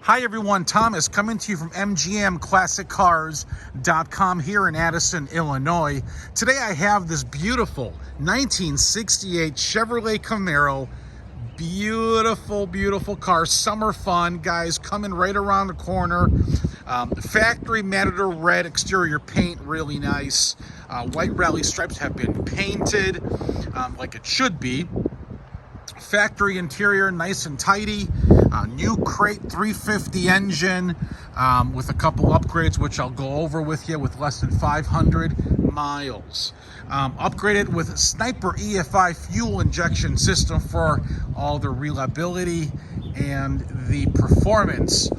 Hi everyone, Thomas coming to you from MGMClassicCars.com here in Addison, Illinois. Today I have this beautiful 1968 Chevrolet Camaro. Beautiful, beautiful car. Summer fun, guys, coming right around the corner. Factory Matador red exterior paint, really nice. White rally stripes have been painted like it should be. Factory interior, nice and tidy. New crate 350 engine with a couple upgrades, which I'll go over with you, with less than 500 miles. Upgraded with Sniper EFI fuel injection system for all the reliability and the performance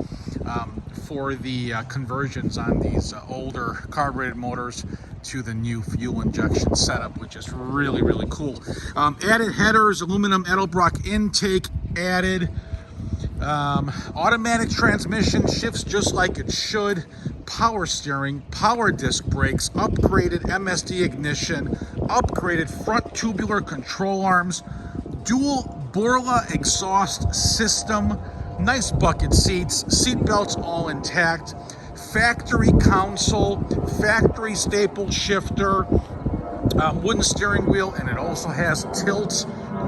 for the conversions on these older carbureted motors to the new fuel injection setup, which is really, really cool. Added headers, aluminum Edelbrok intake added. Automatic transmission, shifts just like it should. Power steering, power disc brakes, upgraded MSD ignition, upgraded front tubular control arms, dual Borla exhaust system, nice bucket seats, seat belts all intact, factory console, factory staple shifter, wooden steering wheel, and it also has tilt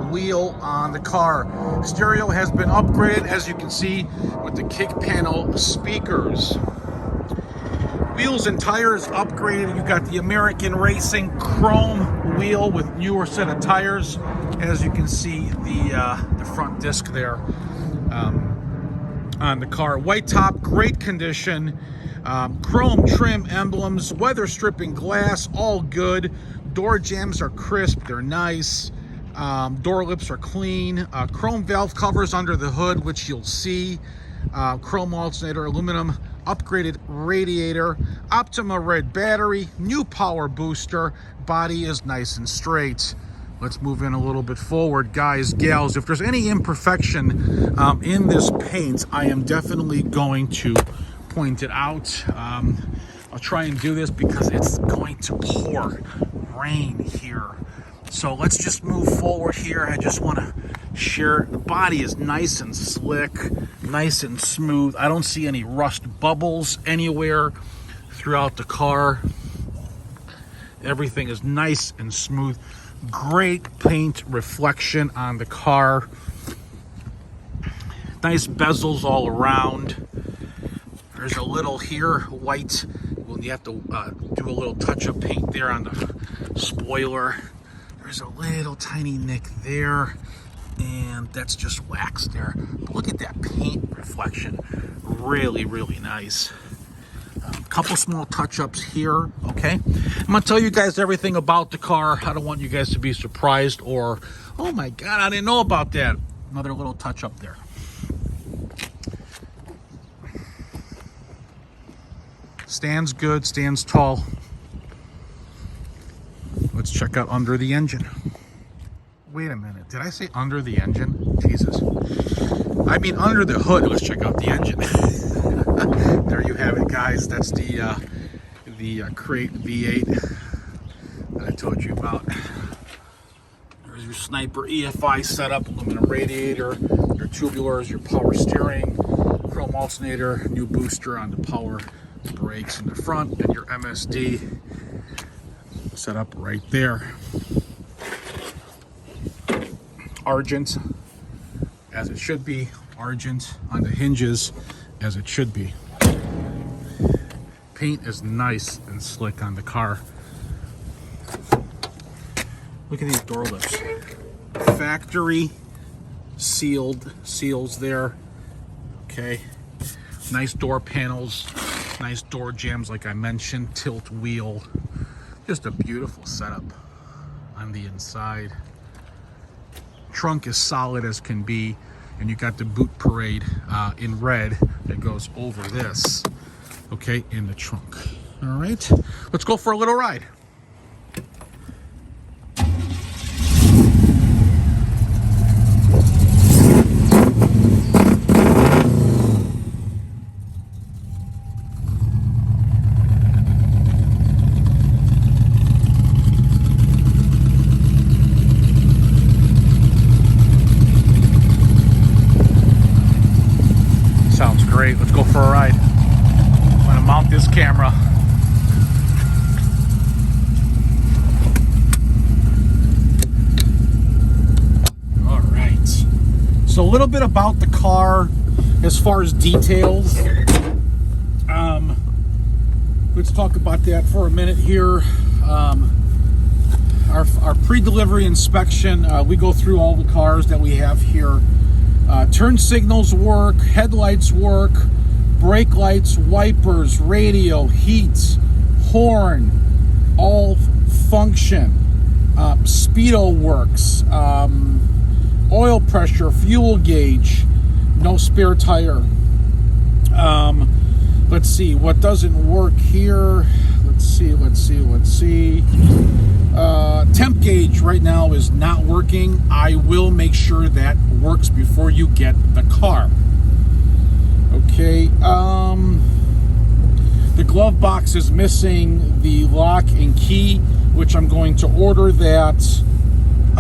wheel on the car. Stereo has been upgraded, as you can see, with the kick panel speakers. Wheels and tires upgraded. You got the American Racing chrome wheel with newer set of tires. As you can see, the front disc there on the car. White top, great condition. Chrome trim emblems, weather stripping glass, all good. Door jambs are crisp, they're nice. Door lips are clean. Chrome valve covers under the hood, which you'll see. Chrome alternator, aluminum, upgraded radiator, Optima red battery, new power booster. Body is nice and straight. Let's move in a little bit forward, guys, gals. If there's any imperfection in this paint, I am definitely going to point it out. I'll try and do this because it's going to pour rain here. So let's just move forward here. I just want to share. The body is nice and slick, nice and smooth. I don't see any rust bubbles anywhere throughout the car. Everything is nice and smooth. Great paint reflection on the car. Nice bezels all around. There's a little here, white. Well, you have to do a little touch-up paint there on the spoiler. There's a little tiny nick there, and that's just wax there. But look at that paint reflection. Really, really nice. A couple small touch-ups here, okay? I'm gonna tell you guys everything about the car. I don't want you guys to be surprised or, oh my God, I didn't know about that. Another little touch-up there. Stands good, stands tall. Let's check out under the engine. Wait a minute, did I say under the engine? Jesus. I mean under the hood. Let's check out the engine. There you have it, guys. That's the crate V8 that I told you about. There's your Sniper EFI setup, aluminum radiator, your tubulars, your power steering, chrome alternator, new booster on the power brakes in the front, and your MSD set up right there. Argent, as it should be. Argent on the hinges, as it should be. Paint is nice and slick on the car. Look at these door lips. Factory seals there. Okay. Nice door panels. Nice door jambs, like I mentioned. Tilt wheel. Just a beautiful setup on the inside. Trunk is solid as can be, and you got the boot parade in red that goes over this, okay, in the trunk. All right, let's go for a little ride. Sounds great. great. Let's go for a ride. I'm gonna mount this camera. All right. So a little bit about the car as far as details. Let's talk about that for a minute here. Our pre-delivery inspection, we go through all the cars that we have here. Turn signals work, headlights work, brake lights, wipers, radio, heat, horn, all function. Speedo works, oil pressure, fuel gauge, no spare tire. Let's see what doesn't work here. Let's see. Temp gauge right now is not working. I will make sure that works before you get the car. Okay. The glove box is missing the lock and key, which I'm going to order that.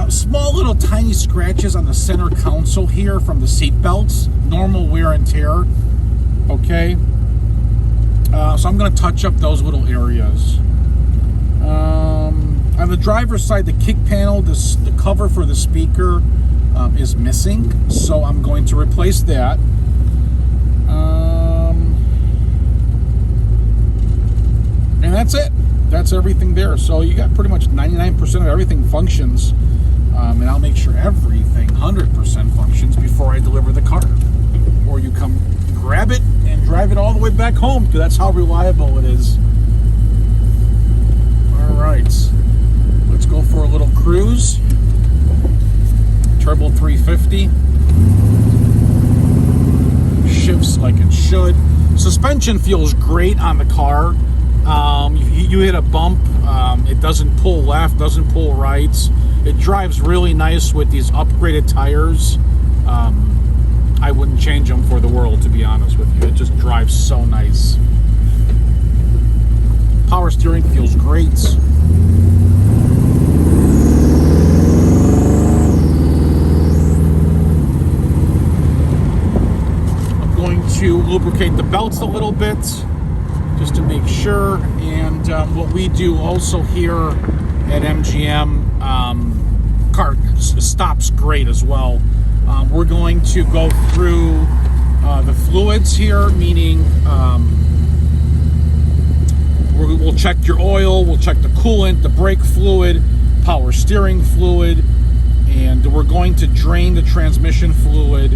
Small little tiny scratches on the center console here from the seat belts. Normal wear and tear. Okay. So I'm going to touch up those little areas. On the driver's side, the kick panel, the cover for the speaker is missing, so I'm going to replace that. And that's it. That's everything there. So you got pretty much 99% of everything functions, and I'll make sure everything 100% functions before I deliver the car. Or you come grab it and drive it all the way back home, because that's how reliable it is. All right. Let's go for a little cruise. Turbo 350. Shifts like it should. Suspension feels great on the car. You hit a bump, it doesn't pull left, doesn't pull right. It drives really nice with these upgraded tires. I wouldn't change them for the world, to be honest with you. It just drives so nice. Power steering feels great. To lubricate the belts a little bit just to make sure. And what we do also here at MGM, car stops great as well. We're going to go through the fluids here, meaning we'll check your oil, we'll check the coolant, the brake fluid, power steering fluid, and we're going to drain the transmission fluid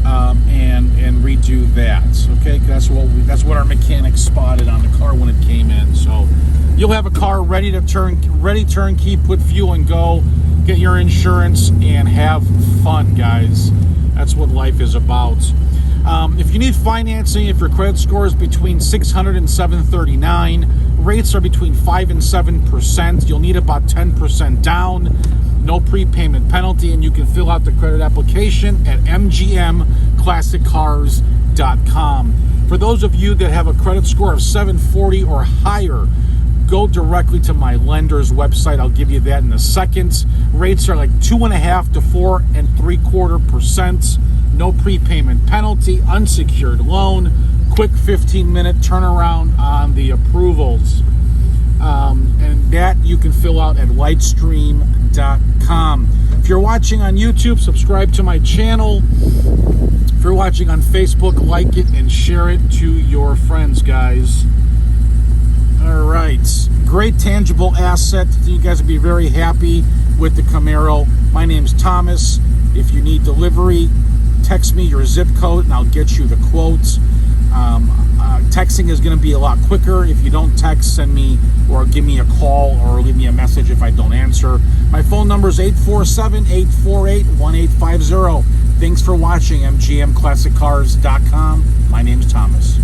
and redo that. Okay, that's what our mechanic spotted on the car when it came in. So you'll have a car ready turnkey, put fuel and go, get your insurance, and have fun, guys. That's what life is about. If you need financing, if your credit score is between 600 and 739, rates are between 5 and 7%. You'll need about 10% down. No prepayment penalty, and you can fill out the credit application at mgmclassiccars.com. For those of you that have a credit score of 740 or higher, go directly to my lender's website. I'll give you that in a second. Rates are like 2.5 to 4 3/4%. No prepayment penalty, unsecured loan, quick 15-minute turnaround on the approvals. And that you can fill out at lightstream.com. If you're watching on YouTube, subscribe to my channel. If you're watching on Facebook, like it and share it to your friends, guys. All right. Great tangible asset. You guys will be very happy with the Camaro. My name's Thomas. If you need delivery, text me your zip code and I'll get you the quotes. Texting is going to be a lot quicker. If you don't text, send me or give me a call or leave me a message if I don't answer. My phone number is 847-848-1850. Thanks for watching, mgmclassiccars.com. My name's Thomas.